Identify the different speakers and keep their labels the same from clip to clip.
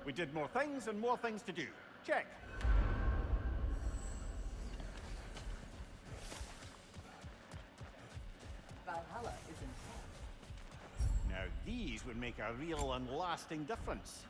Speaker 1: We did more things and more things to do. Check.
Speaker 2: Valhalla is intact.
Speaker 1: Now these would make a real and lasting difference.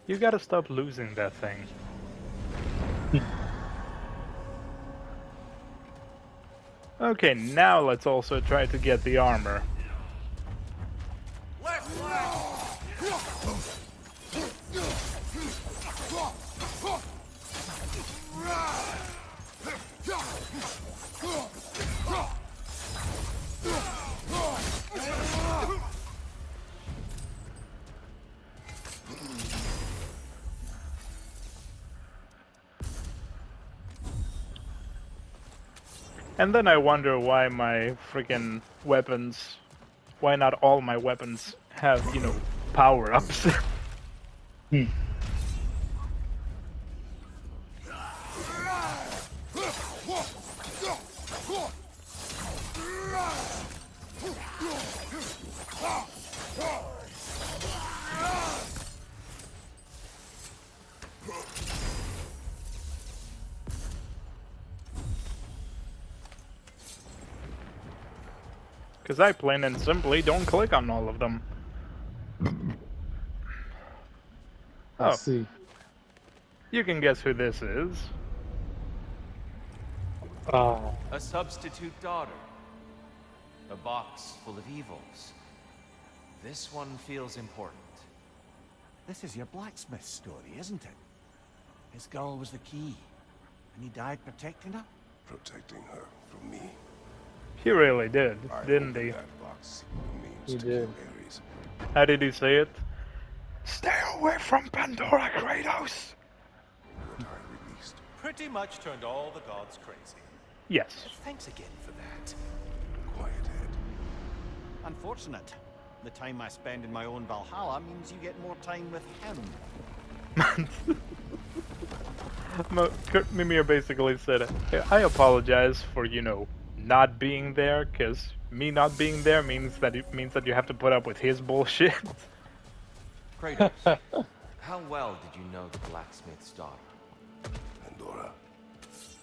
Speaker 3: You gotta stop losing that thing. Okay, now let's also try to get the armor. And then I wonder why my freaking weapons, why not all my weapons have, you know, power-ups. Because I plain and simply don't click on all of them.
Speaker 4: I see.
Speaker 3: You can guess who this is.
Speaker 4: Oh.
Speaker 5: A substitute daughter. A box full of evils. This one feels important.
Speaker 1: This is your blacksmith story, isn't it? His girl was the key, and he died protecting her?
Speaker 6: Protecting her from me.
Speaker 3: He really did, didn't he?
Speaker 6: That box means
Speaker 4: He
Speaker 6: to
Speaker 4: did.
Speaker 6: kill Ares.
Speaker 3: How did he say it? Stay away from Pandora, Kratos!
Speaker 6: What I released.
Speaker 7: Pretty much turned all the gods crazy.
Speaker 3: Yes.
Speaker 7: Thanks again for that.
Speaker 6: Quiet head.
Speaker 1: Unfortunate. The time I spend in my own Valhalla means you get more time with him.
Speaker 3: Mimir basically said, I apologize for, you know, not being there, because me not being there means that you have to put up with his bullshit.
Speaker 5: Kratos, how well did you know the blacksmith's daughter?
Speaker 6: Pandora.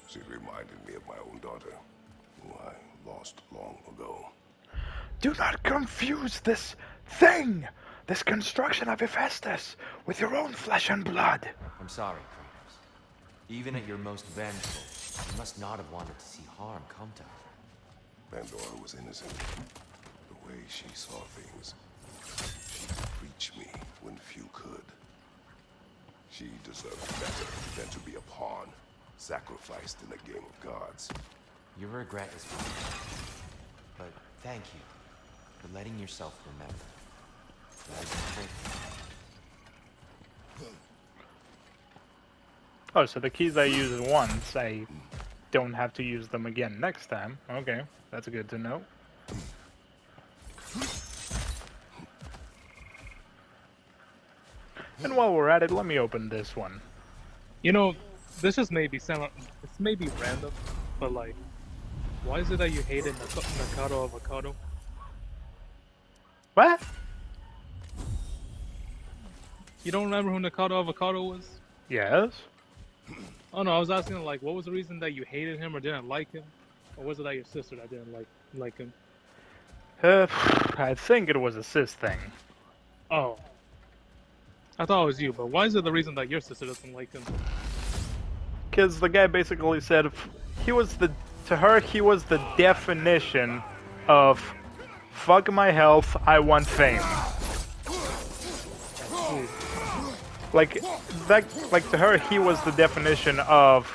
Speaker 6: She reminded me of my own daughter, who I lost long ago.
Speaker 3: Do not confuse this thing, this construction of Hephaestus, with your own flesh and blood.
Speaker 5: I'm sorry, Kratos. Even at your most vengeful, you must not have wanted to see harm come to her.
Speaker 6: Pandora was innocent. The way she saw things. She could reach me when few could. She deserved better than to be a pawn, sacrificed in a game of gods.
Speaker 5: Your regret is fine. But thank you for letting yourself remember. That is great.
Speaker 3: Oh, so the keys I use once, I don't have to use them again next time. Okay, that's good to know. And while we're at it, let me open this one.
Speaker 4: You know, this just maybe it's maybe random, but like, why is it that you hated Nakado Avocado?
Speaker 3: What?
Speaker 4: You don't remember who Nakado Avocado was?
Speaker 3: Yes?
Speaker 4: Oh no, I was asking like, what was the reason that you hated him or didn't like him? Or was it that your sister that didn't like him?
Speaker 3: I think it was a cis thing.
Speaker 4: Oh. I thought it was you, but why is it the reason that your sister doesn't like him?
Speaker 3: Because the guy basically said to her, he was the definition of fuck my health, I want fame. Like to her, he was the definition of,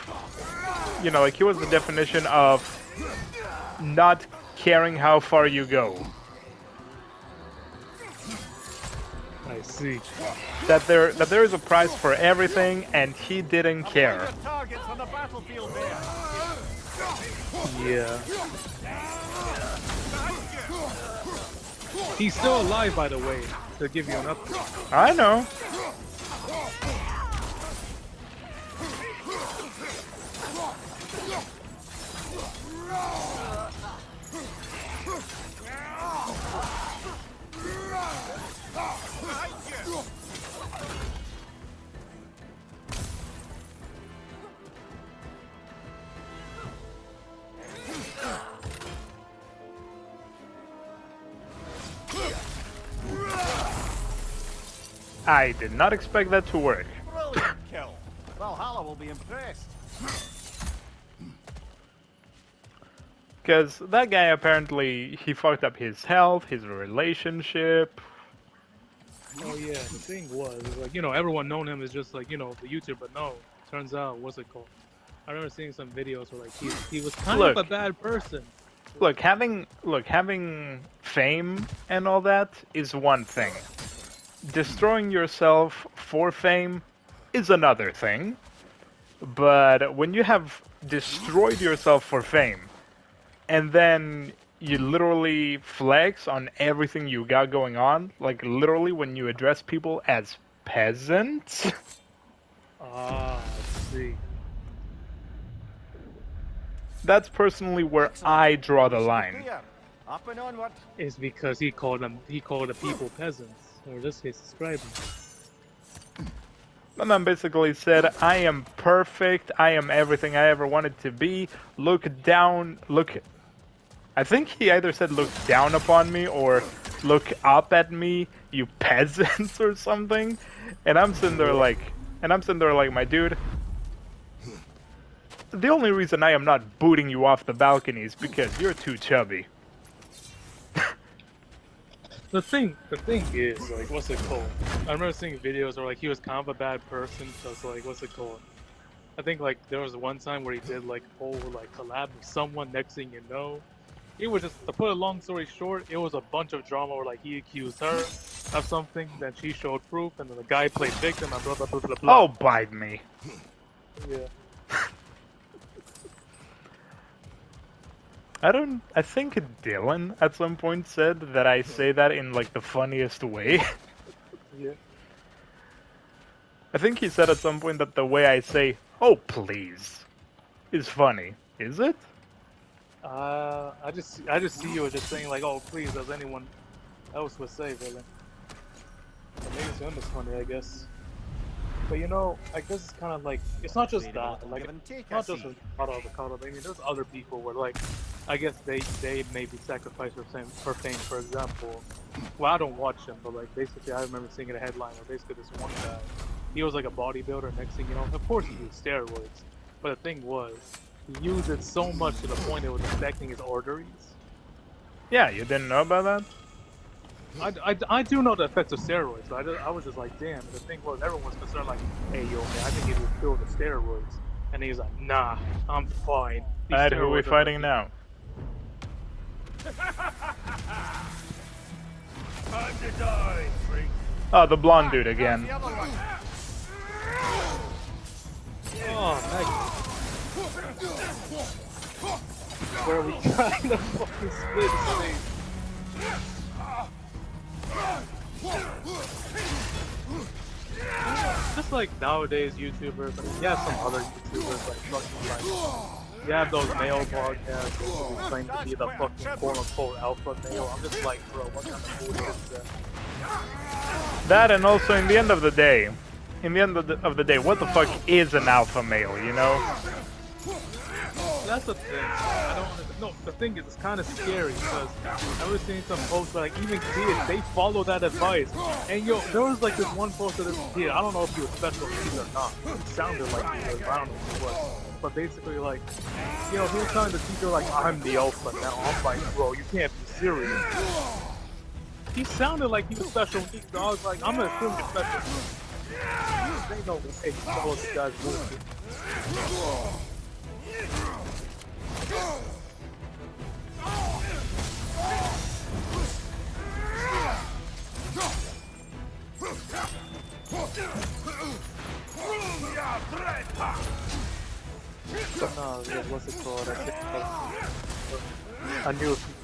Speaker 3: you know, like he was the definition of not caring how far you go.
Speaker 4: I see.
Speaker 3: That there is a price for everything, and he didn't care.
Speaker 1: Targets on the battlefield there.
Speaker 4: Yeah. He's still alive, by the way, to give you an update.
Speaker 3: I know. I did not expect that to work.
Speaker 1: Brilliant kill. Valhalla will be impressed.
Speaker 3: Because that guy apparently, he fucked up his health, his relationship.
Speaker 4: Oh yeah, the thing was, like, you know, everyone known him as just like, you know, the YouTuber, but no, turns out, what's it called? I remember seeing some videos where like he was kind of a bad person.
Speaker 3: Look, having fame and all that is one thing. Destroying yourself for fame is another thing. But when you have destroyed yourself for fame, and then you literally flex on everything you got going on, like literally when you address people as peasants.
Speaker 4: Ah, I see.
Speaker 3: That's personally where I draw the line.
Speaker 1: Up and onward.
Speaker 4: Is because he called the people peasants, or in this case, scribes.
Speaker 3: My man basically said, I am perfect, I am everything I ever wanted to be, look down, look... I think he either said look down upon me or look up at me, you peasants or something. And I'm sitting there like, my dude, the only reason I am not booting you off the balcony is because you're too chubby.
Speaker 4: The thing is, like, what's it called? I remember seeing videos where, like, he was kind of a bad person, because, like, what's it called? I think, like, there was one time where he did, like, whole, like, collab with someone, next thing you know. It was just, to put a long story short, it was a bunch of drama where, like, he accused her of something, then she showed proof, and then the guy played victim, and blah, blah, blah, blah, blah.
Speaker 3: Oh, bite me.
Speaker 4: Yeah.
Speaker 3: I think Dylan at some point said that I say that in like the funniest way.
Speaker 4: Yeah.
Speaker 3: I think he said at some point that the way I say, oh please, is funny. Is it?
Speaker 4: I just see you as just saying like, oh please, as anyone else would say, really. But maybe to him it's funny, I guess. But you know, I guess it's kind of like, it's not just that, like, it's not just avocado. I mean, there's other people where, like, I guess they maybe sacrifice for fame. For example, well, I don't watch him, but like basically, I remember seeing a headline where basically this one guy, he was like a bodybuilder. Next thing you know, of course he used steroids, but the thing was, he used it so much to the point it was affecting his arteries.
Speaker 3: Yeah, you didn't know about that?
Speaker 4: I do know the effects of steroids, but I was just like, damn. The thing was, everyone's concerned, like, hey, yo, man, I think he will kill the steroids. And he's like, nah, I'm fine.
Speaker 3: Alright, who are we fighting now?
Speaker 1: Time to die, freak.
Speaker 3: Oh, the blonde dude again.
Speaker 4: Oh, where are we trying to fucking split space? Just like nowadays YouTubers, I mean, you have some other YouTubers like fucking like, you have those male podcasts who claim to be the fucking quote-unquote alpha male. I'm just like, bro, what kind of bullshit is that?
Speaker 3: That, and also in the end of the day, what the fuck is an alpha male, you know?
Speaker 4: That's the thing. I don't understand. No, the thing is, it's kind of scary because I was seeing some posts where, like, even kids, they follow that advice. And yo, there was like this one post of this kid. I don't know if he was special needs or not. It sounded like he was, but I don't know if he was. But basically, like, you know, he was telling the teacher, like, I'm the alpha now. I'm like, bro, you can't be serious. He sounded like he was special needs. So I was like, I'm gonna assume you're special needs. They know this. Hey, follow this guy's bullshit. what's it called? I knew a few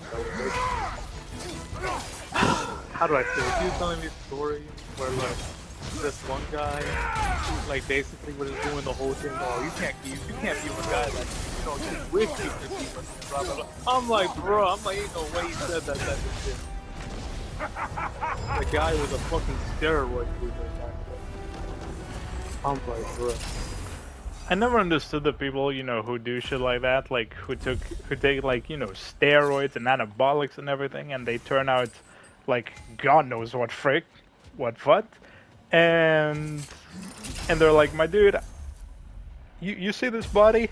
Speaker 4: how do I say it? He was telling me a story where like this one guy like basically was just doing the whole thing, oh you can't be with a guy like you wish you could be with him, blah, blah, blah. I'm like, bro, ain't no way he said that type of shit. The guy was a fucking steroid user back then. I'm like, bro.
Speaker 3: I never understood the people, who do shit like that, like who take like, steroids and anabolics and everything, and they turn out like God knows what what, and they're like, my dude, you see this body?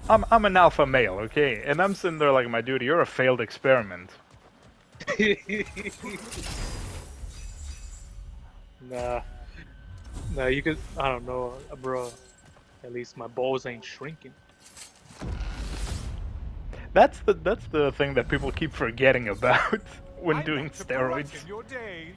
Speaker 3: I'm an alpha male, okay? And I'm sitting there like, my dude, you're a failed experiment.
Speaker 4: Nah, you could, I don't know, bro. At least my balls ain't shrinking.
Speaker 3: That's the thing that people keep forgetting about when
Speaker 7: I
Speaker 3: doing
Speaker 7: like to
Speaker 3: steroids.
Speaker 7: brighten your day.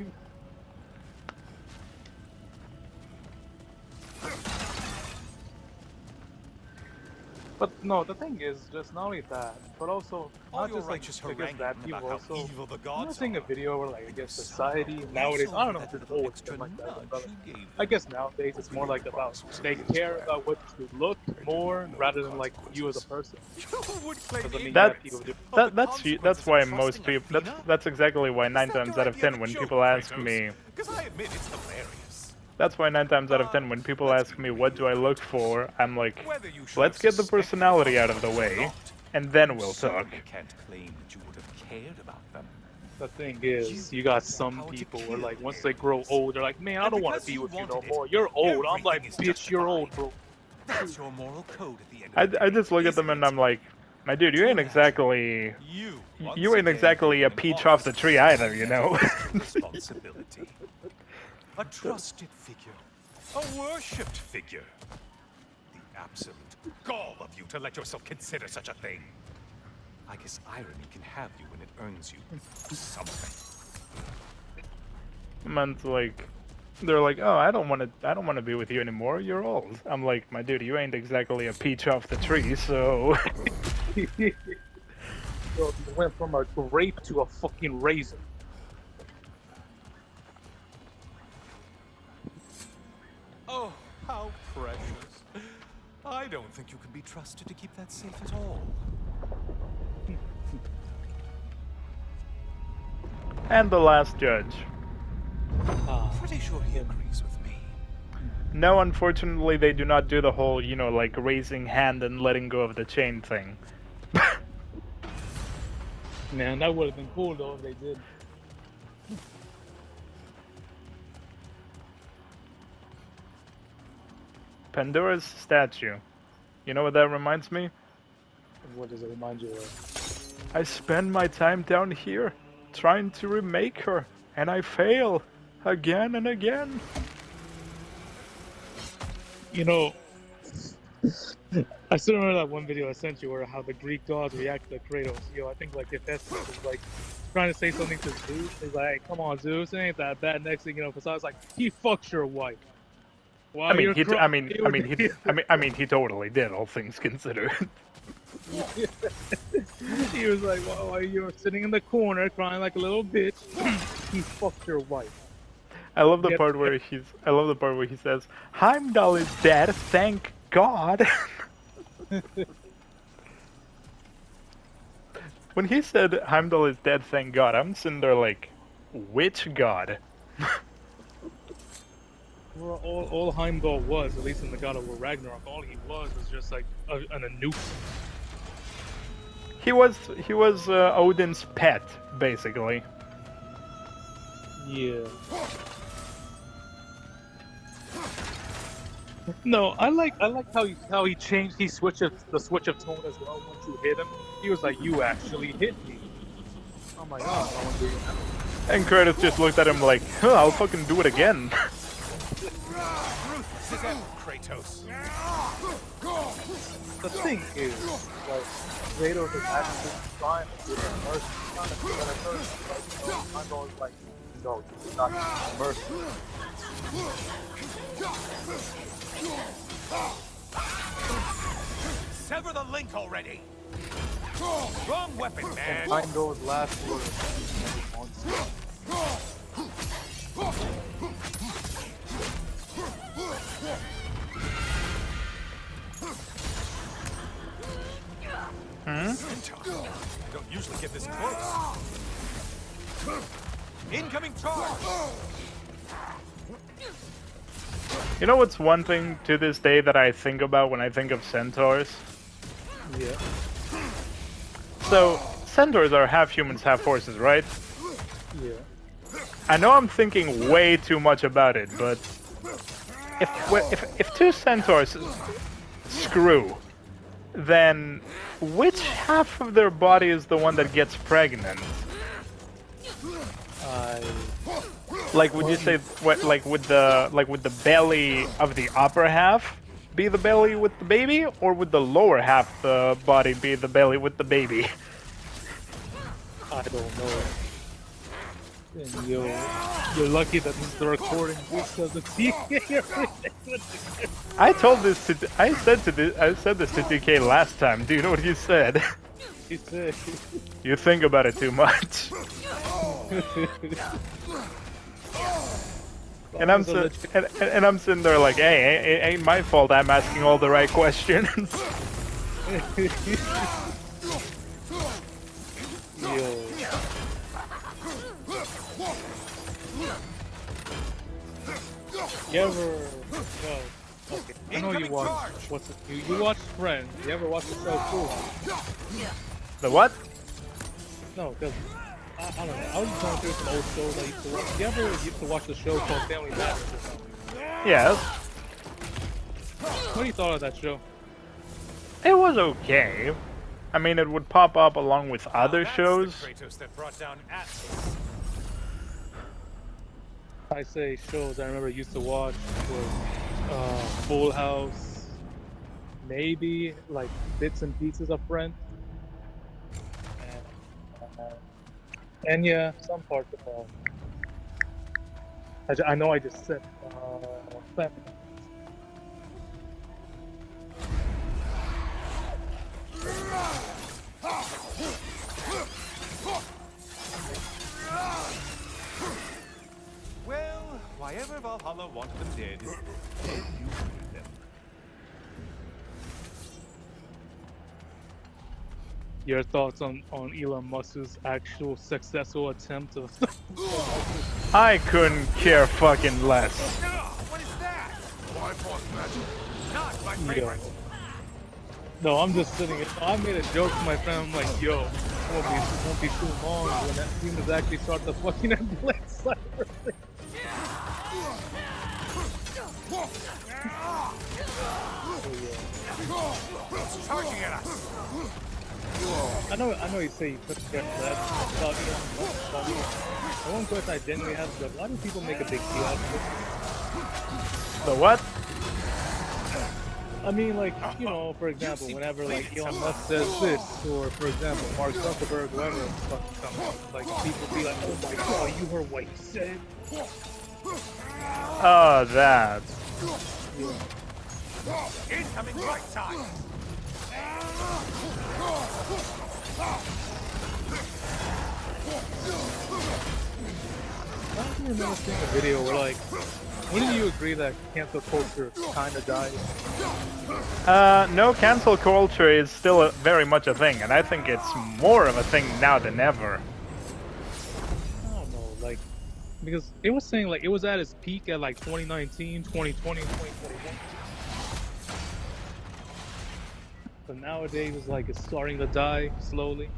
Speaker 4: But no, the thing is, just not only that, but also
Speaker 7: All
Speaker 4: not
Speaker 7: your
Speaker 4: just like
Speaker 7: righteous
Speaker 4: I guess
Speaker 7: haranguing
Speaker 4: that people
Speaker 7: about how
Speaker 4: also.
Speaker 7: evil the
Speaker 4: I'm
Speaker 7: gods
Speaker 4: not seeing a
Speaker 7: are.
Speaker 4: video where like I guess society nowadays. I don't know if it's old shit like that, but I guess nowadays it's more like about they care about what you look more rather than like you as a person.
Speaker 3: That's why most people. That's exactly why 9 times out of 10 when people ask me.
Speaker 7: Because I admit it's hilarious.
Speaker 3: That's why 9 times out of 10 when people ask me what do I look for, I'm like,
Speaker 7: Whether you should
Speaker 3: let's
Speaker 7: have
Speaker 3: get the
Speaker 7: suspected
Speaker 3: personality
Speaker 7: them
Speaker 3: out of the
Speaker 7: or
Speaker 3: way,
Speaker 7: not,
Speaker 3: and then
Speaker 7: you
Speaker 3: we'll talk.
Speaker 7: certainly can't claim that you would have cared about them.
Speaker 4: The thing is, you got some people where like once they grow old, they're like, man, I don't want to be with you no more. You're old. I'm like, bitch, you're old, bro.
Speaker 7: That's your moral code at the end of the
Speaker 3: I
Speaker 7: day,
Speaker 3: just look at them and I'm like, my dude, you ain't exactly a peach off the tree either, you know.
Speaker 7: Responsibility. A trusted figure. A worshipped figure. The absolute gall of you to let yourself consider such a thing. I guess irony can have you when it earns you something.
Speaker 3: Man's like, they're like, oh, I don't want to be with you anymore. You're old. I'm like, my dude, you ain't exactly a peach off the tree, so.
Speaker 4: Bro, you went from a grape to a fucking raisin.
Speaker 7: Oh, how precious. I don't think you can be trusted to keep that safe at all.
Speaker 3: And the last judge.
Speaker 7: Pretty sure he agrees with me.
Speaker 3: No, unfortunately, they do not do the whole, like raising hand and letting go of the chain thing.
Speaker 4: Man, that would have been cool though if they did.
Speaker 3: Pandora's statue. You know what that reminds me?
Speaker 4: What does it remind you of?
Speaker 3: I spend my time down here, trying to remake her, and I fail, again and again.
Speaker 4: You know, I still remember that one video I sent you where how the Greek gods react to Kratos. I think like Hephaestus was like trying to say something to Zeus. He's like, hey, come on, Zeus, it ain't that bad. Next thing you know, Poseidon's like, he fucks your wife. Wow,
Speaker 3: he totally did, all things considered.
Speaker 4: He was like, well, you're sitting in the corner crying like a little bitch. He fucked your wife.
Speaker 3: I love the part where he says, Heimdall is dead, thank God. When he said Heimdall is dead, thank God, I'm sitting there like, which god?
Speaker 4: Well, all Heimdall was, at least in the God of War Ragnarok, all he was just like a nuke.
Speaker 3: He was Odin's pet, basically.
Speaker 4: Yeah. No, I like how he changed. He switched the switch of tone as well. Once you hit him, he was like, "You actually hit me." I'm like, "Oh, I want to do that."
Speaker 3: And Kratos just looked at him like, huh, I'll fucking do it again.
Speaker 7: Ruthless as ever, Kratos.
Speaker 4: The thing is, like, Kratos is actually trying to give him mercy. Trying to give him mercy. Like, I'm going like, no, you're not giving him mercy.
Speaker 7: sever the link already! Wrong weapon, man!
Speaker 4: Find those last words.
Speaker 7: Centaur. I don't usually get this close. Incoming charge!
Speaker 3: You know what's one thing to this day that I think about when I think of centaurs?
Speaker 4: Yeah.
Speaker 3: So, centaurs are half humans, half horses, right?
Speaker 4: Yeah.
Speaker 3: I know I'm thinking way too much about it, but if two centaurs screw, then which half of their body is the one that gets pregnant? Like, would you say what, like would the belly of the upper half be the belly with the baby, or would the lower half the body be the belly with the baby?
Speaker 4: I don't know. And you're lucky that this is the recording this doesn't see
Speaker 3: I said this to DK last time. Do you know what you said?
Speaker 4: He said.
Speaker 3: You think about it too much. And I'm sitting there like, hey, it ain't my fault I'm asking all the right questions.
Speaker 4: Yo. You ever? Well, okay. I know you watch. You watch Friends? You ever watch the show Cool?
Speaker 3: The what?
Speaker 4: No, because I don't know. I was just going through some old shows I used to watch. You ever used to watch the show called Family Matters or something?
Speaker 3: Yes.
Speaker 4: What do you thought of that show?
Speaker 3: It was okay. I mean, it would pop up along with other
Speaker 7: That's
Speaker 3: shows.
Speaker 7: the Kratos that brought down Atlas.
Speaker 4: I say shows I remember used to watch was Full House, maybe like bits and pieces of Friends, and yeah, some parts of. I know I just said Family.
Speaker 7: Well, why ever Valhalla wanted them dead, then you freed them.
Speaker 4: Your thoughts on Elon Musk's actual successful attempt of
Speaker 3: I couldn't care fucking less.
Speaker 7: What is that? Why force magic? Not my
Speaker 4: Yo.
Speaker 7: favorite.
Speaker 4: No, I'm just sitting here. I made a joke to my friend. I'm like, yo, it won't be too long when that humans actually start the fucking ambulance.
Speaker 7: Charging at us.
Speaker 4: I know you say you couldn't get that about Elon Musk, but the one question I genuinely have is like, why do people make a big deal out of it?
Speaker 3: The what?
Speaker 4: I mean, like, you know, for example, whenever like Elon Musk says this, or for example, Mark Zuckerberg, whoever fucking comes up, like people be like, oh my god, you heard what he said?
Speaker 3: Oh, that.
Speaker 7: Incoming right side.
Speaker 4: I don't remember seeing a video where like, wouldn't you agree that cancel culture kind of died?
Speaker 3: No, cancel culture is still very much a thing, and I think it's more of a thing now than ever.
Speaker 4: I don't know, like, because it was saying like it was at its peak at like 2019, 2020, 2021. But nowadays it's like it's starting to die slowly.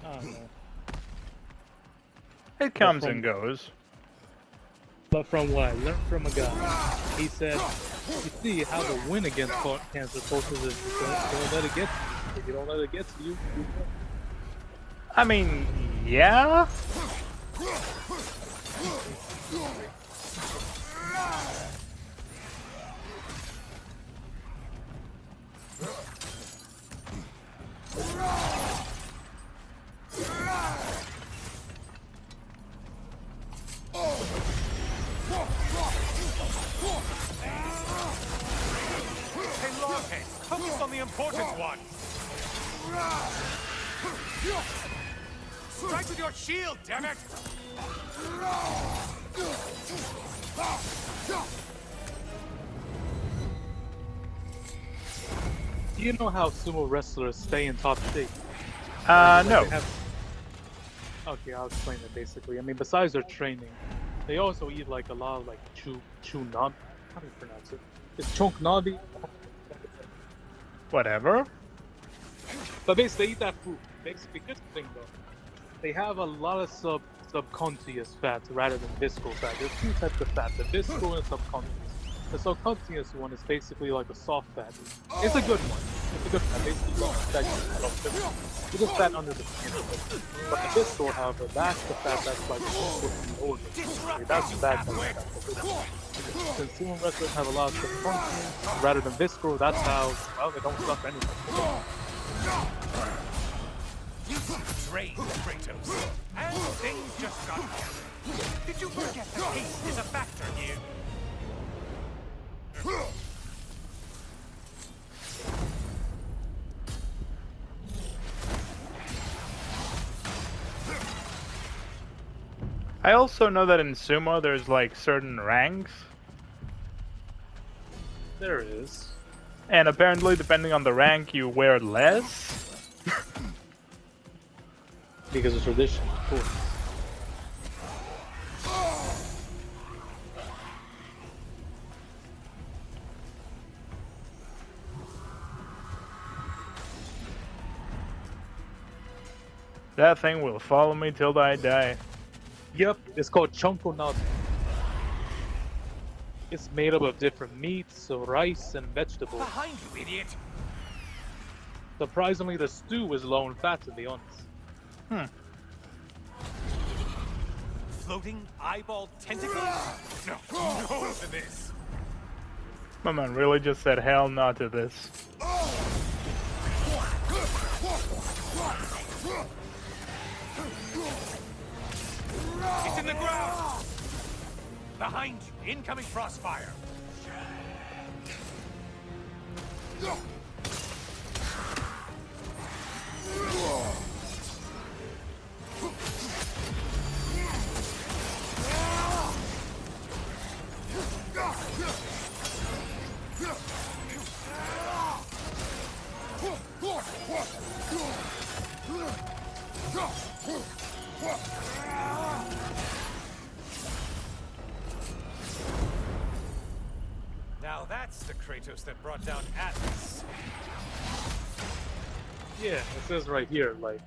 Speaker 4: I don't know.
Speaker 3: It comes and goes.
Speaker 4: But from what I learned from a guy, he said, you see how to win against cancer culture is don't let it get to you. If you don't let it get to you, you win.
Speaker 3: I mean, yeah?
Speaker 7: ancient one! Strike with your shield, damn it!
Speaker 4: Do you know how sumo wrestlers stay in top shape?
Speaker 3: No.
Speaker 4: They have... Okay, I'll explain it basically. I mean, besides their training, they also eat like a lot of like chunab. How do you pronounce it? It's chunknabi.
Speaker 3: Whatever.
Speaker 4: But basically, they eat that food. Basically, good thing though. They have a lot of subcutaneous fat rather than visceral fat. There's two types of fat: the visceral and subcutaneous. The subcutaneous one is basically like a soft fat. It's a good one. It's a good fat. Basically, it's just fat under the skin. But the visceral, however, that's the fat that's like the organ. That's the bad kind of fat. Since sumo wrestlers have a lot of subcutaneous rather than visceral, that's how, well, they don't suffer anything.
Speaker 7: You trained, Kratos, and things just got better. Did you forget that haste is a factor here?
Speaker 3: I also know that in sumo there's like certain ranks,
Speaker 4: There is.
Speaker 3: and apparently depending on the rank you wear less.
Speaker 4: Because of tradition, of course.
Speaker 3: That thing will follow me till I die.
Speaker 4: Yep, it's called chonko. It's made up of different meats, so rice and vegetables.
Speaker 7: Behind you, idiot!
Speaker 4: Surprisingly, the stew is low in fat, to be honest.
Speaker 7: Floating eyeball tentacles? No, no to this.
Speaker 3: My man really just said hell no to this.
Speaker 7: It's in the ground! Behind you, incoming crossfire! Now that's the Kratos that brought down Atlas.
Speaker 4: Yeah, it says right here, like,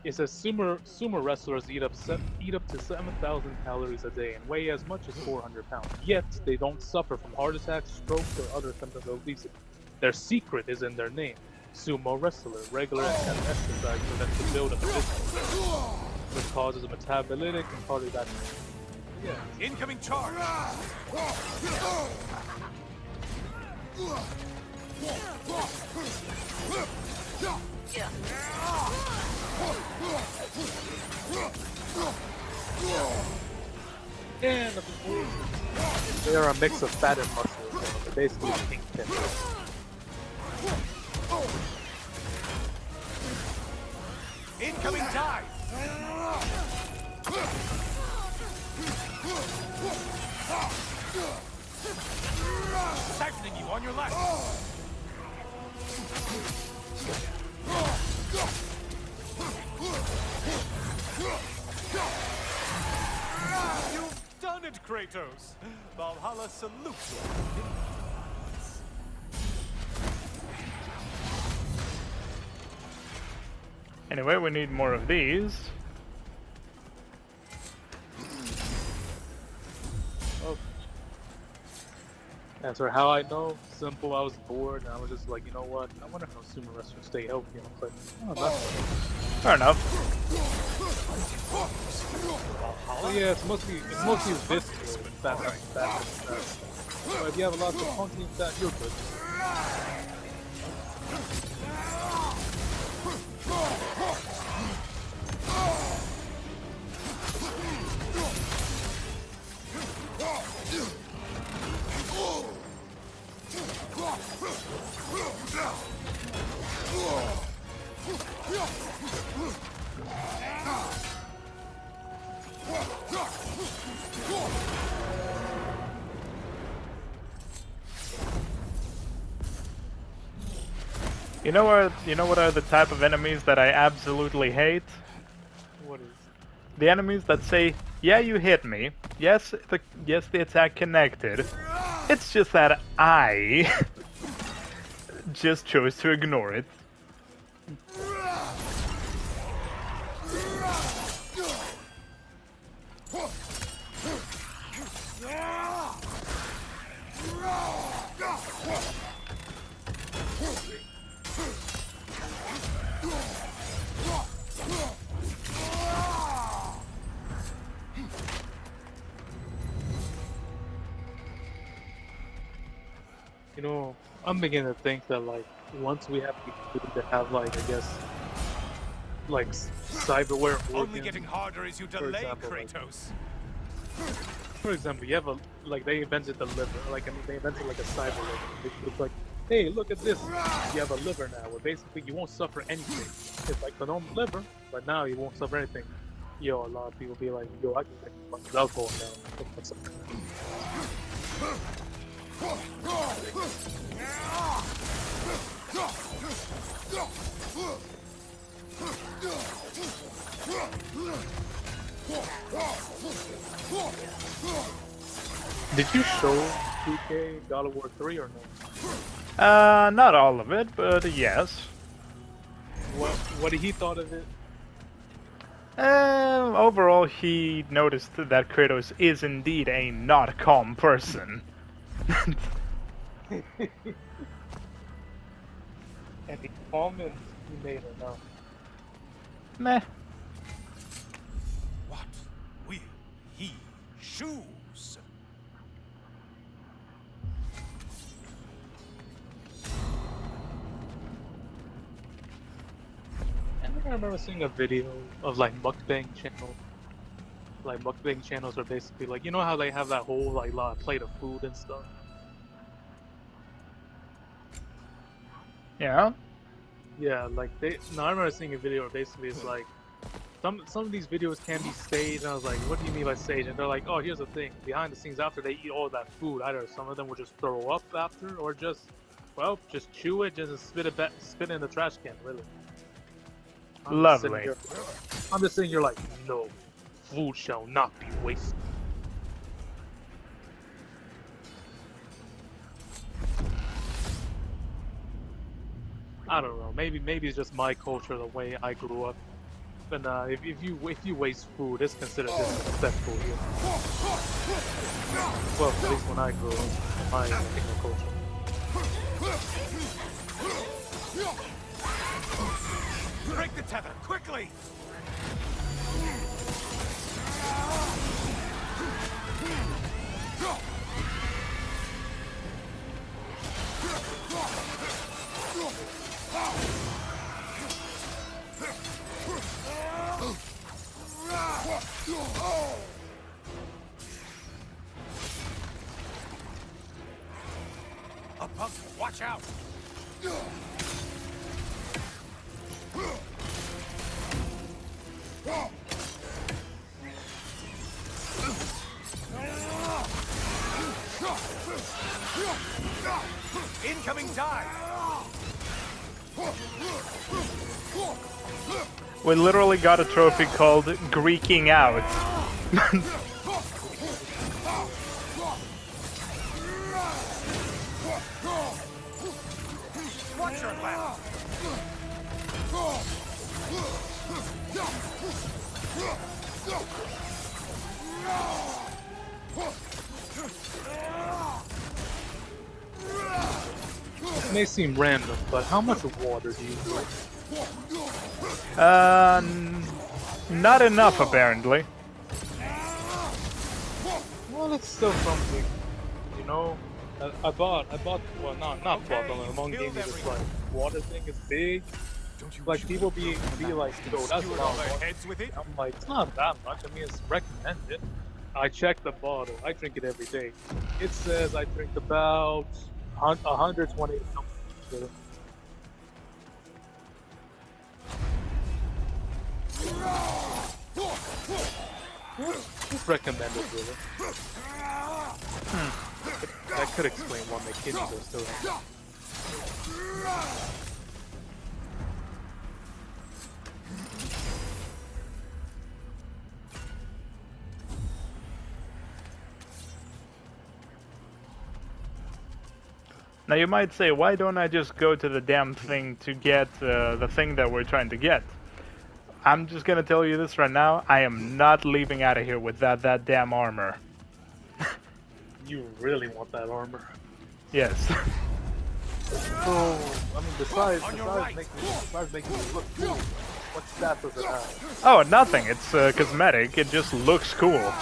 Speaker 4: it says sumo wrestlers eat up to 7,000 calories a day and weigh as much as 400 pounds. Yet they don't suffer from heart attacks, strokes, or other symptoms of obesity. Their secret is in their name: sumo wrestler. Regular exercise prevents the build of physical, which causes a metabolic and cardiovascular. Yeah.
Speaker 7: Incoming charge!
Speaker 4: And they are a mix of fat and muscle, so they're basically pink pin.
Speaker 7: Incoming dive! Siphoning you on your left! You've done it, Kratos! Valhalla salutes you.
Speaker 3: Anyway, we need more of these.
Speaker 4: Oh. That's how I know. Simple. I was bored, and I was just like, you know what? I wonder how sumo wrestlers stay healthy. And I was like, oh, that's
Speaker 3: Fair enough.
Speaker 4: oh, yeah, it's mostly visceral fat. But if you have a lot of protein fat, you're good.
Speaker 3: You know what are the type of enemies that I absolutely hate?
Speaker 4: What is?
Speaker 3: The enemies that say, "Yeah, you hit me. Yes, the attack connected. It's just that I just chose to ignore it."
Speaker 4: You know, I'm beginning to think that like once we have the ability to have like I guess like cyberware
Speaker 7: Only
Speaker 4: organs,
Speaker 7: getting harder as you
Speaker 4: for
Speaker 7: delay,
Speaker 4: example, like-
Speaker 7: Kratos.
Speaker 4: For example, you have a like they invented the liver. Like I mean, they invented like a cyber liver. It's like, hey, look at this. You have a liver now, where basically you won't suffer anything. It's like the normal liver, but now you won't suffer anything. Yo, a lot of people be like, yo, I can drink fucking alcohol now. What's up? Did you show PK God of War 3 or no?
Speaker 3: Not all of it, but yes.
Speaker 4: What did he thought of it?
Speaker 3: Overall, he noticed that Kratos is indeed a not calm person.
Speaker 4: And he commented he made it now.
Speaker 3: Meh.
Speaker 7: What will he choose?
Speaker 4: I remember seeing a video of like mukbang channels. Like mukbang channels are basically like, you know how they have that whole like lot plate of food and stuff.
Speaker 3: Yeah.
Speaker 4: Yeah, like they. No, I remember seeing a video where basically it's like some of these videos can be staged, and I was like, what do you mean by staged? And they're like, oh, here's the thing. Behind the scenes, after they eat all that food, either some of them will just throw up after, or just, well, just chew it, just spit it in the trash can. Really.
Speaker 3: Lovely.
Speaker 4: I'm just sitting here like, no, food shall not be wasted. I don't know. Maybe it's just my culture, the way I grew up. But if you waste food, it's considered disrespectful here. Well, at least when I grew up, in my particular culture.
Speaker 7: Break the tether, quickly! Up, watch out! Incoming dive!
Speaker 3: We literally got a trophy called Greeking Out.
Speaker 7: Watch your left!
Speaker 4: It may seem random, but how much water do you drink?
Speaker 3: Not enough apparently.
Speaker 4: Well, it's still something. You know, I bought. Well, not bought, but my mom gave me this like water thing. It's big. Like people be like, yo, that's a
Speaker 7: Skewer
Speaker 4: lot
Speaker 7: all
Speaker 4: of
Speaker 7: their
Speaker 4: water.
Speaker 7: heads with it?
Speaker 4: I'm like, it's not that much. I mean, it's recommended. I checked the bottle. I drink it every day. It says I drink about 120 ml. recommended, really. That could explain why my kidney goes through it.
Speaker 3: Now you might say, why don't I just go to the damn thing to get the thing that we're trying to get? I'm just gonna tell you this right now, I am not leaving out of here with that damn armor.
Speaker 4: You really want that armor.
Speaker 3: Yes.
Speaker 4: Oh, I mean, besides making it look cool, what stat does it have?
Speaker 3: Oh, nothing. It's cosmetic. It just looks cool.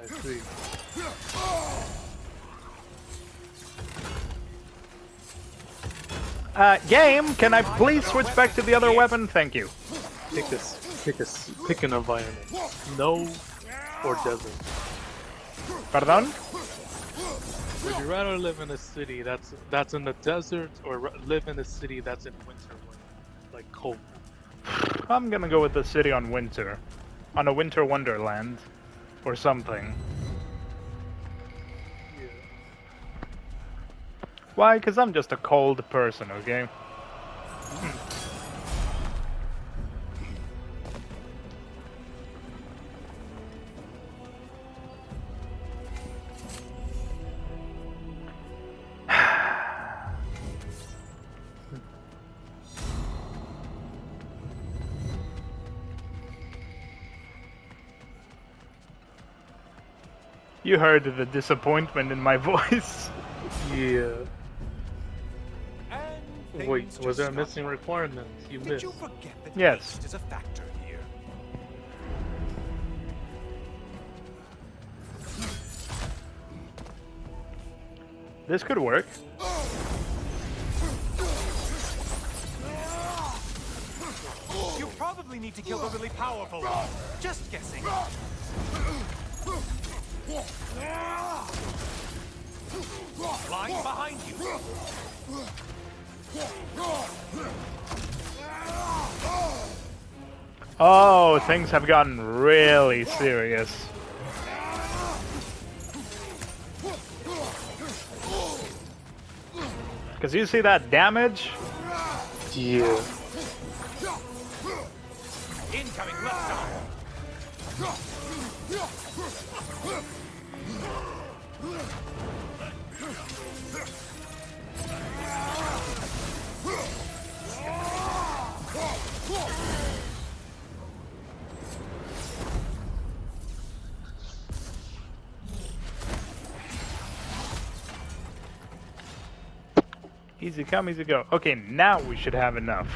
Speaker 4: I see.
Speaker 3: Game, can I please switch back to the other weapon? Thank you.
Speaker 4: Pick an environment. Snow or desert.
Speaker 3: Pardon?
Speaker 4: Would you rather live in a city that's in the desert, or live in a city that's in winter, like cold?
Speaker 3: I'm gonna go with the city on winter. On a winter wonderland. Or something.
Speaker 4: Yeah.
Speaker 3: Why? Because I'm just a cold person, okay? You heard the disappointment in my voice.
Speaker 4: Yeah.
Speaker 7: And
Speaker 4: Wait,
Speaker 7: things
Speaker 4: was there a
Speaker 7: just
Speaker 4: missing
Speaker 7: got-
Speaker 4: requirement you
Speaker 7: Did
Speaker 4: missed?
Speaker 7: you forget that
Speaker 3: Yes.
Speaker 7: haste is a factor here?
Speaker 3: This could work.
Speaker 7: You probably need to kill the really powerful one. Just guessing. Lying behind you.
Speaker 3: Oh, things have gotten really serious. Because you see that damage?
Speaker 4: Yeah.
Speaker 7: Incoming left side.
Speaker 3: Easy come, easy go. Okay, now we should have enough.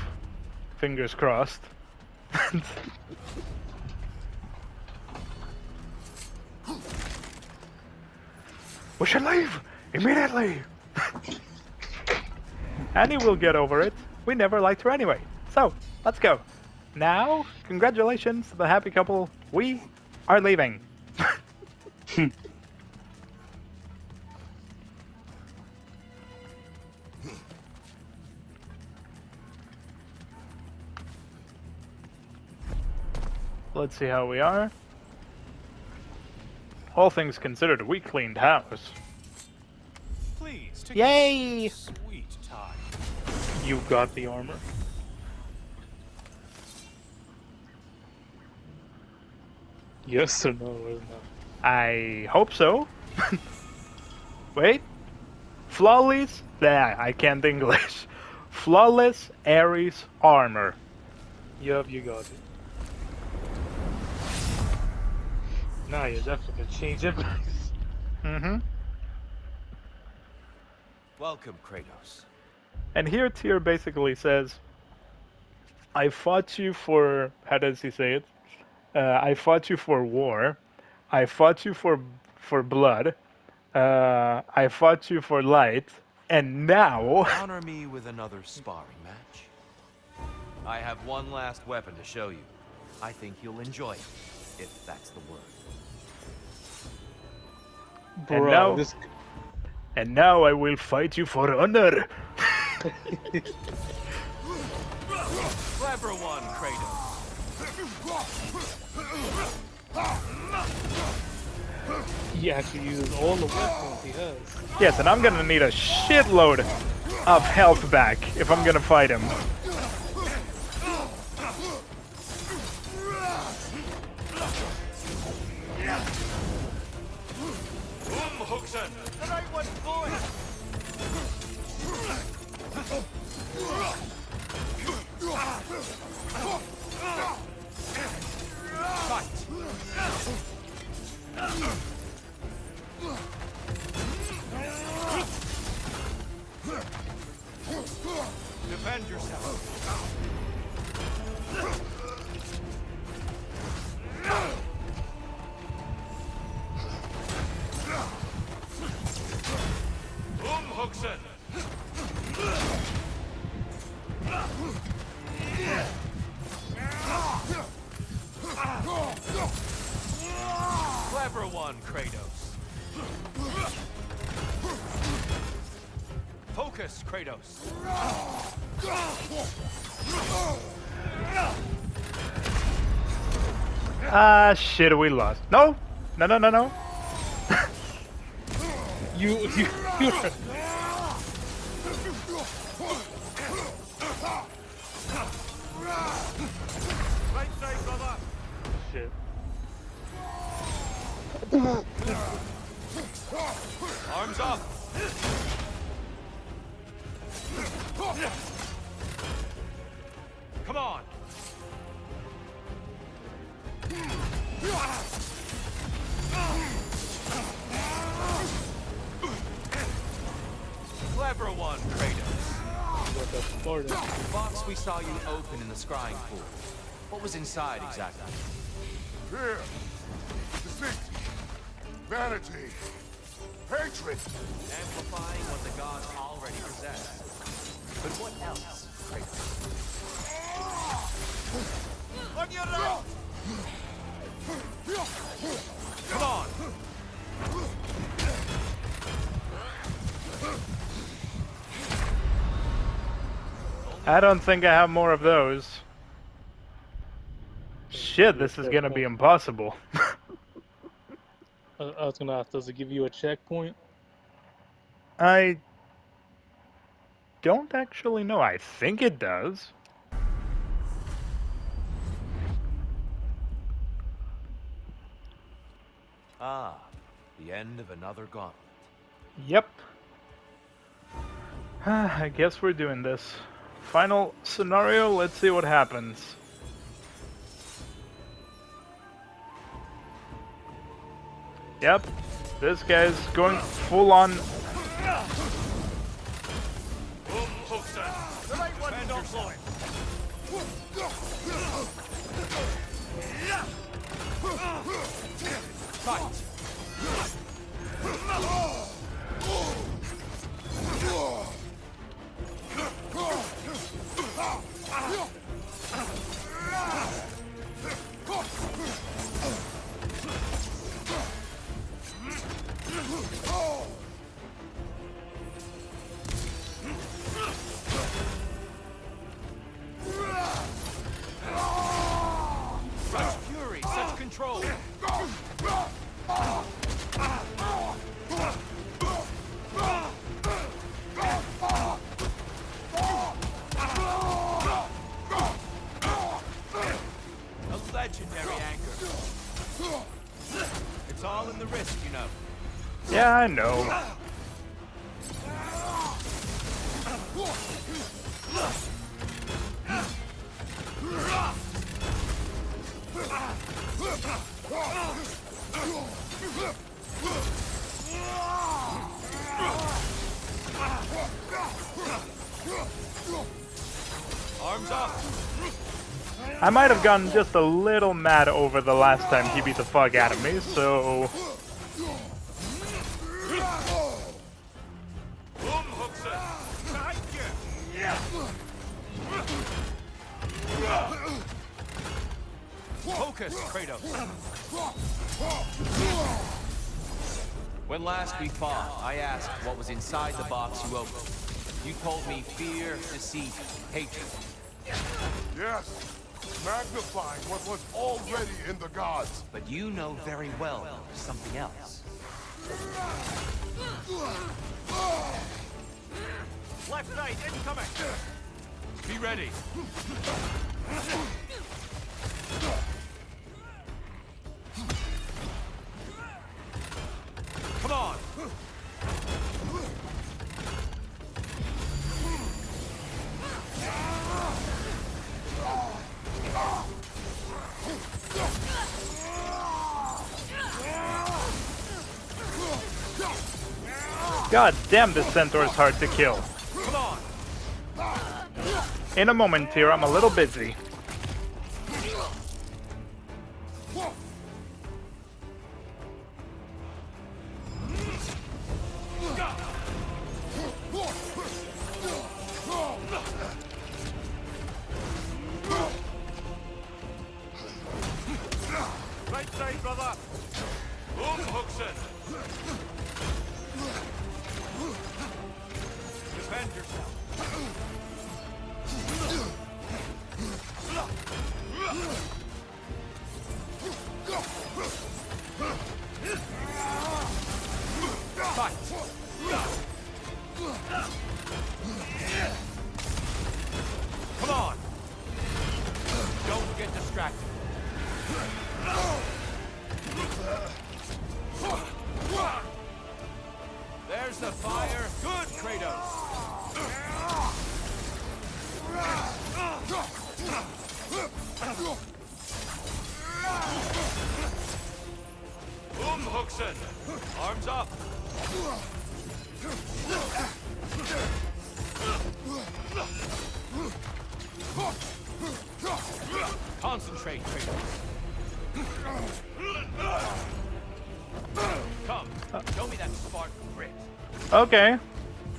Speaker 3: Fingers crossed. We should leave! Immediately! Annie will get over it. We never liked her anyway. So, let's go. Now, congratulations to the happy couple. We are leaving. Let's see how we are. All things considered, we cleaned house.
Speaker 7: Please, take
Speaker 3: Yay!
Speaker 7: a sweet time.
Speaker 4: You got the armor. Yes or no or no?
Speaker 3: I hope so. Wait. Flawless? Nah, I can't English. Flawless Ares armor.
Speaker 4: Yup, you got it. Nah, you're definitely gonna change it.
Speaker 3: Mm-hmm.
Speaker 5: Welcome, Kratos.
Speaker 3: And here Tyr basically says, I fought you for, how does he say it? I fought you for war. I fought you for blood. I fought you for light. And now...
Speaker 5: Honor me with another sparring match. I have one last weapon to show you. I think you'll enjoy it, if that's the word.
Speaker 3: And
Speaker 4: Bro,
Speaker 3: now-
Speaker 4: this
Speaker 3: And now I will fight you for honor.
Speaker 5: Clever one, Kratos.
Speaker 4: He actually uses all the weapons he has.
Speaker 3: Yes, and I'm gonna need a shitload of health back if I'm gonna fight him.
Speaker 5: The right one's going! Defend yourself. Hookson. Clever one, Kratos. Focus, Kratos.
Speaker 3: Ah, shit, we lost. No! No, no, no, no.
Speaker 4: You
Speaker 5: Right side, brother.
Speaker 4: shit.
Speaker 5: Arms up. Come on. Clever one, Kratos.
Speaker 4: What the Spartan?
Speaker 5: The box we saw you open in the scrying pool. What was inside exactly?
Speaker 6: Fear, deceit, vanity, hatred.
Speaker 5: Amplifying what the gods already possess. But what else, Kratos? On your right! Come on!
Speaker 3: I don't think I have more of those. Shit, this is gonna be impossible.
Speaker 4: I was gonna ask, does it give you a checkpoint?
Speaker 3: I don't actually know. I think it does.
Speaker 5: Ah, the end of another gauntlet.
Speaker 3: Yep. I guess we're doing this. Final scenario, let's see what happens. Yep, this guy's going full on.
Speaker 5: The right one, don't blow it. Fight. Such fury, such control. A legendary anchor. It's all in the wrist, you know.
Speaker 3: Yeah, I know.
Speaker 5: Arms up.
Speaker 3: I might have gotten just a little mad over the last time he beat the fuck out of me, so...
Speaker 5: Focus, Kratos. When last we fought, I asked what was inside the box you opened. You told me fear, deceit, hatred.
Speaker 6: Yes, Magnifying what was already in the gods.
Speaker 5: But you know very well there's something else. Left knight incoming! Be ready! Come on!
Speaker 3: God damn, this centaur is hard to kill.
Speaker 5: Come on!
Speaker 3: In a moment here, I'm a little busy.
Speaker 5: Right side, brother! Hookson! Defend yourself! Fight! Come on! Don't get distracted. There's the fire. Good, Kratos. Hookson. Arms up. Concentrate, Kratos. Come, show me that Spartan grit.
Speaker 3: Okay.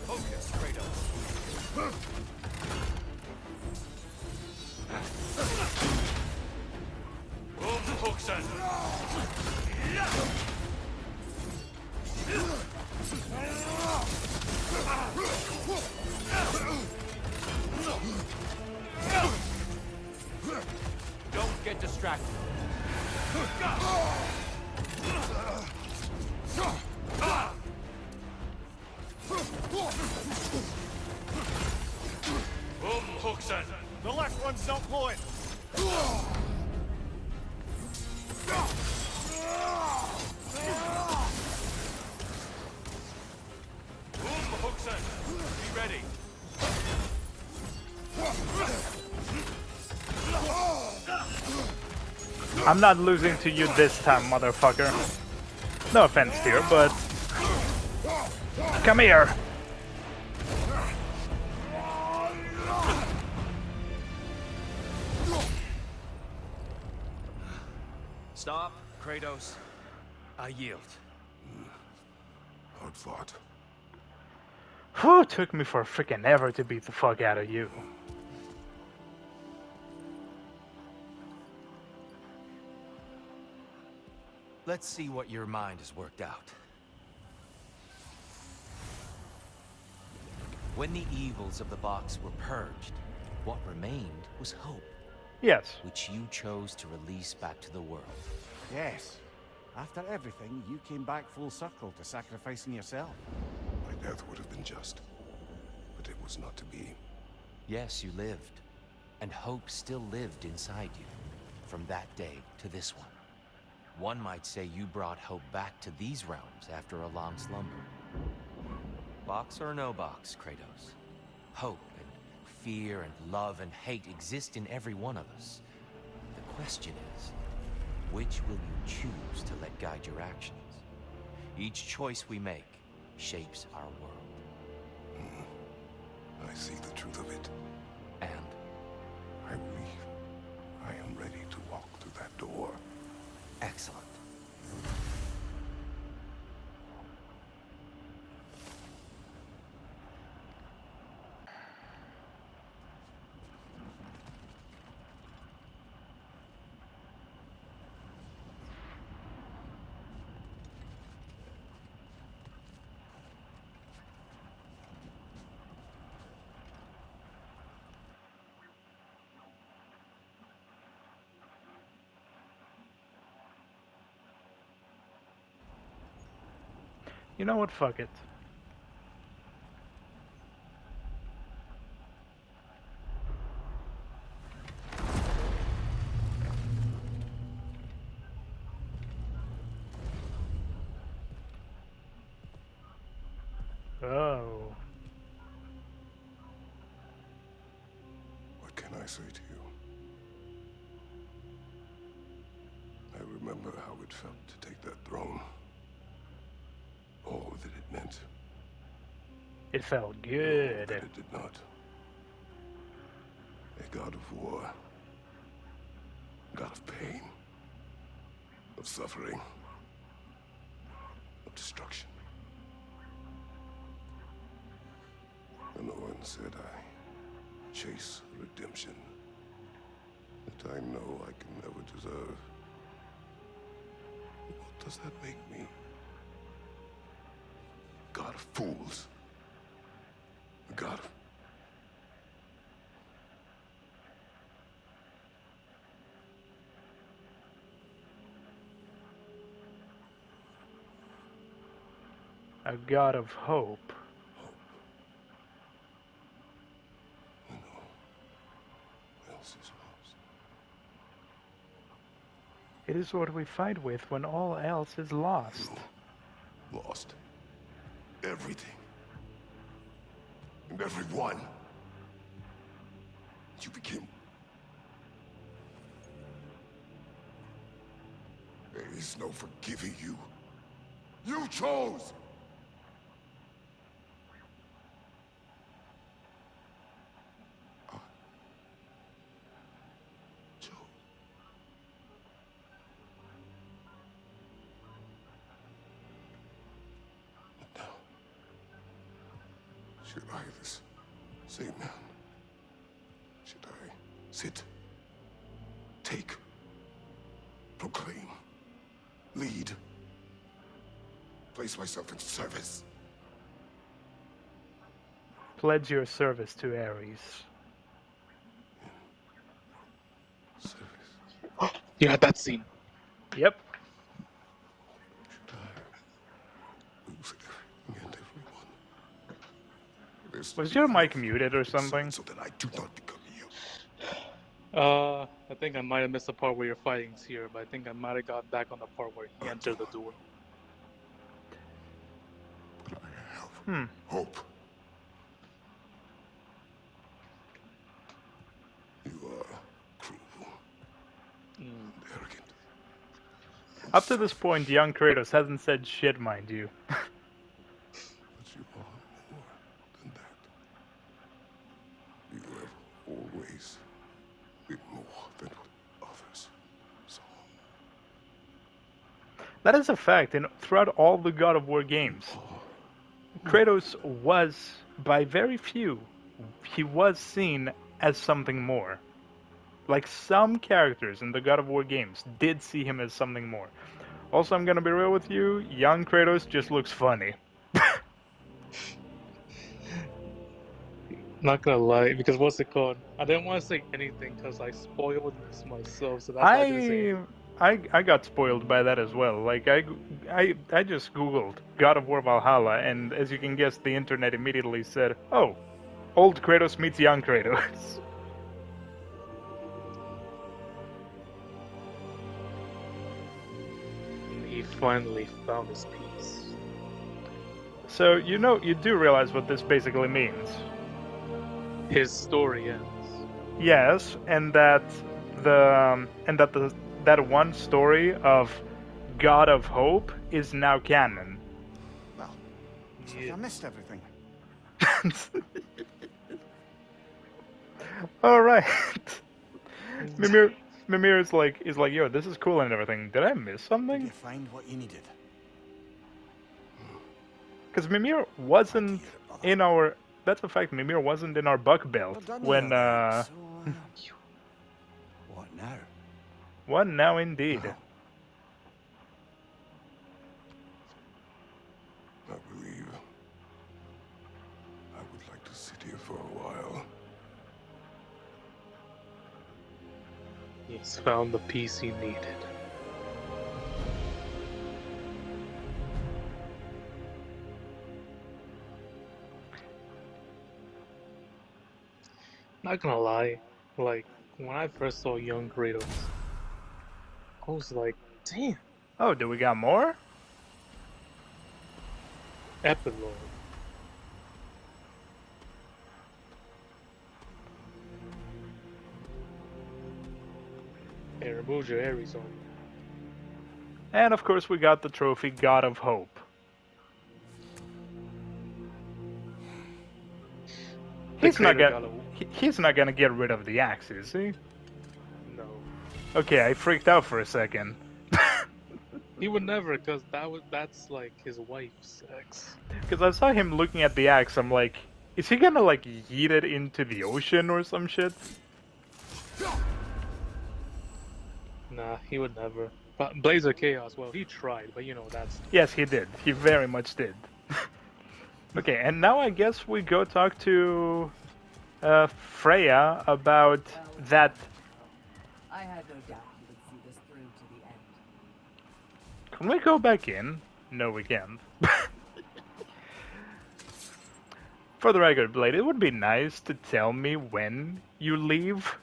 Speaker 5: Focus, Kratos. Hookson. Don't get distracted. Hookson. The left one's don't pull it. Hookson, be ready.
Speaker 3: I'm not losing to you this time, motherfucker. No offense here, but... Come here!
Speaker 5: Stop, Kratos. I yield.
Speaker 6: Hard fought.
Speaker 3: Whew, took me for freaking ever to beat the fuck out of you.
Speaker 5: Let's see what your mind has worked out. When the evils of the box were purged, what remained was hope,
Speaker 3: Yes.
Speaker 5: which you chose to release back to the world.
Speaker 1: Yes. After everything, you came back full circle to sacrificing yourself.
Speaker 6: My death would have been just, but it was not to be.
Speaker 5: Yes, you lived, and hope still lived inside you, from that day to this one. One might say you brought hope back to these realms after a long slumber. Box or no box, Kratos. Hope and fear and love and hate exist in every one of us. The question is, which will you choose to let guide your actions? Each choice we make shapes our world.
Speaker 6: I see the truth of it.
Speaker 5: And
Speaker 6: I believe I am ready to walk through that door.
Speaker 5: excellent.
Speaker 3: You know what? Fuck it. Oh.
Speaker 6: What can I say to you? I remember how it felt to take that throne. All that it meant.
Speaker 3: It felt
Speaker 6: All
Speaker 3: good.
Speaker 6: that it did not. A god of war. God of pain. Of suffering. Of destruction. And the one said I chase redemption that I know I can never deserve. What does that make me? God of fools. A god of...
Speaker 3: A god of hope.
Speaker 6: When all else is lost.
Speaker 3: It is what we fight with when all else is lost.
Speaker 6: Lost. Everything. And everyone. You became... There is no forgiving you. You chose! I chose. But now, should I, this same man, should I sit, take, proclaim, lead, place myself in service?
Speaker 3: Pledge your service to Ares.
Speaker 6: Service.
Speaker 4: You had that scene.
Speaker 3: Yep.
Speaker 6: Should I lose everything and everyone? There's
Speaker 3: Was your mic muted or something?
Speaker 6: So that I do not become you.
Speaker 4: I think I might have missed the part where you're fighting here, but I think I might have got back on the part where he entered the door.
Speaker 6: But I have hope. You are cruel and arrogant.
Speaker 3: Up to this point, young Kratos hasn't said shit, mind you.
Speaker 6: But you are more than that. You have always been more than what others saw.
Speaker 3: That is a fact, and throughout all the God of War games, Kratos was, by very few, he was seen as something more. Like, some characters in the God of War games did see him as something more. Also, I'm gonna be real with you, young Kratos just looks funny.
Speaker 4: Not gonna lie, because what's it called? I didn't want to say anything because I spoiled this myself, so that's why I didn't say anything.
Speaker 3: I got spoiled by that as well. Like, I just googled God of War Valhalla, and as you can guess, the internet immediately said, oh, old Kratos meets young Kratos.
Speaker 4: He finally found his peace.
Speaker 3: So, you do realize what this basically means.
Speaker 4: His story ends.
Speaker 3: Yes, and that that one story of God of Hope is now canon.
Speaker 1: Well, looks like I missed everything.
Speaker 3: All right. Mimir is like, yo, this is cool and everything. Did I miss
Speaker 1: Did
Speaker 3: something?
Speaker 1: you find what you needed?
Speaker 3: Because Mimir wasn't in our. That's a fact. Mimir wasn't in our buck belt
Speaker 1: Well done,
Speaker 3: when.
Speaker 1: you then. So, what now?
Speaker 3: What now, indeed.
Speaker 6: I believe I would like to sit here for a while.
Speaker 4: He's found the peace he needed. Not gonna lie, like when I first saw young Kratos, I was like, damn,
Speaker 3: Oh, do we got more?
Speaker 4: epilogue. Hey, remove your Ares on.
Speaker 3: And of course we got the trophy God of Hope. He's not gonna get rid of the axe, is he?
Speaker 4: No.
Speaker 3: Okay, I freaked out for a second.
Speaker 4: He would never, cause that's like his wife's ex.
Speaker 3: Because I saw him looking at the axe, I'm like, is he gonna like yeet it into the ocean or some shit?
Speaker 4: Nah, he would never. But Blaze of Chaos, well, he tried, but you know that's.
Speaker 3: Yes, he did. He very much did. Okay, and now I guess we go talk to Freya about that.
Speaker 2: I had no doubt you would see this through to the end.
Speaker 3: Can we go back in? No, we can't. For the record, Blade, it would be nice to tell me when you leave.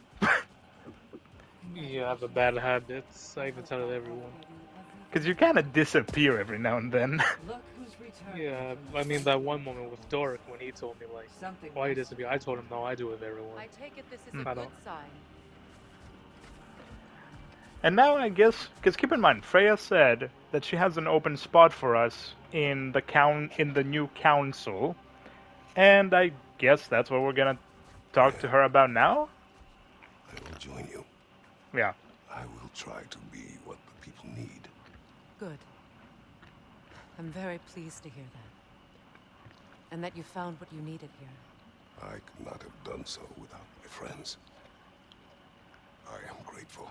Speaker 4: Yeah, I have a bad habit. I even tell it everyone.
Speaker 3: Because you kind of disappear every now and then.
Speaker 2: Look who's returned.
Speaker 4: Yeah, I mean that one moment with Doric when he told me like,
Speaker 2: Something
Speaker 4: why you
Speaker 2: must
Speaker 4: disappear? I told him no, I do it with everyone.
Speaker 8: I take it this is a
Speaker 4: I
Speaker 8: good
Speaker 4: don't-
Speaker 8: sign.
Speaker 3: And now I guess, because keep in mind, Freya said that she has an open spot for us in the new council, and I guess that's what we're gonna talk to her about now.
Speaker 6: I will join you.
Speaker 3: Yeah.
Speaker 6: I will try to be what the people need.
Speaker 8: Good. I'm very pleased to hear that. And that you found what you needed here.
Speaker 6: I could not have done so without my friends. I am grateful.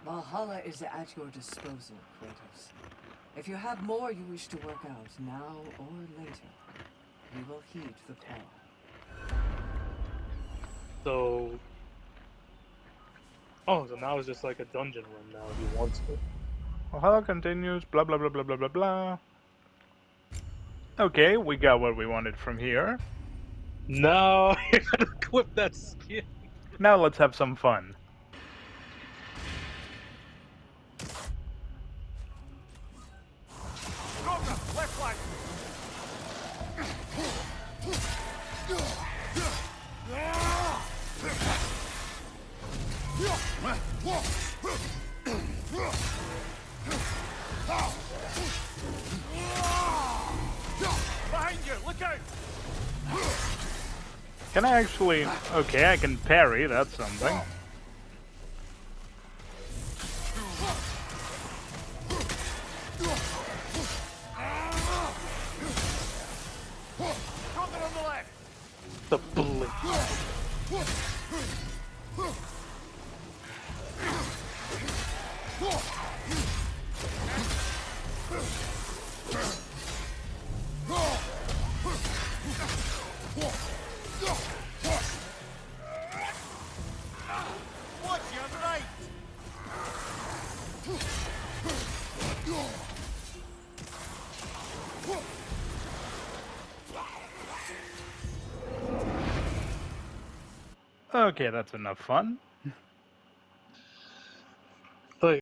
Speaker 2: Valhalla is at your disposal, Kratos. If you have more you wish to work out, now or later, we will heed the call.
Speaker 4: So. Oh, so now it's just like a dungeon run now if you want to.
Speaker 3: Valhalla continues, blah blah blah blah blah blah blah. Okay, we got what we wanted from here.
Speaker 4: No, you gotta equip that skin.
Speaker 3: Now let's have some fun.
Speaker 7: Left flank! Behind you, look out!
Speaker 3: Can I actually... Okay, I can parry, that's something.
Speaker 7: Coming on the left!
Speaker 4: The blink.
Speaker 7: Watch your right!
Speaker 3: Okay, that's enough fun.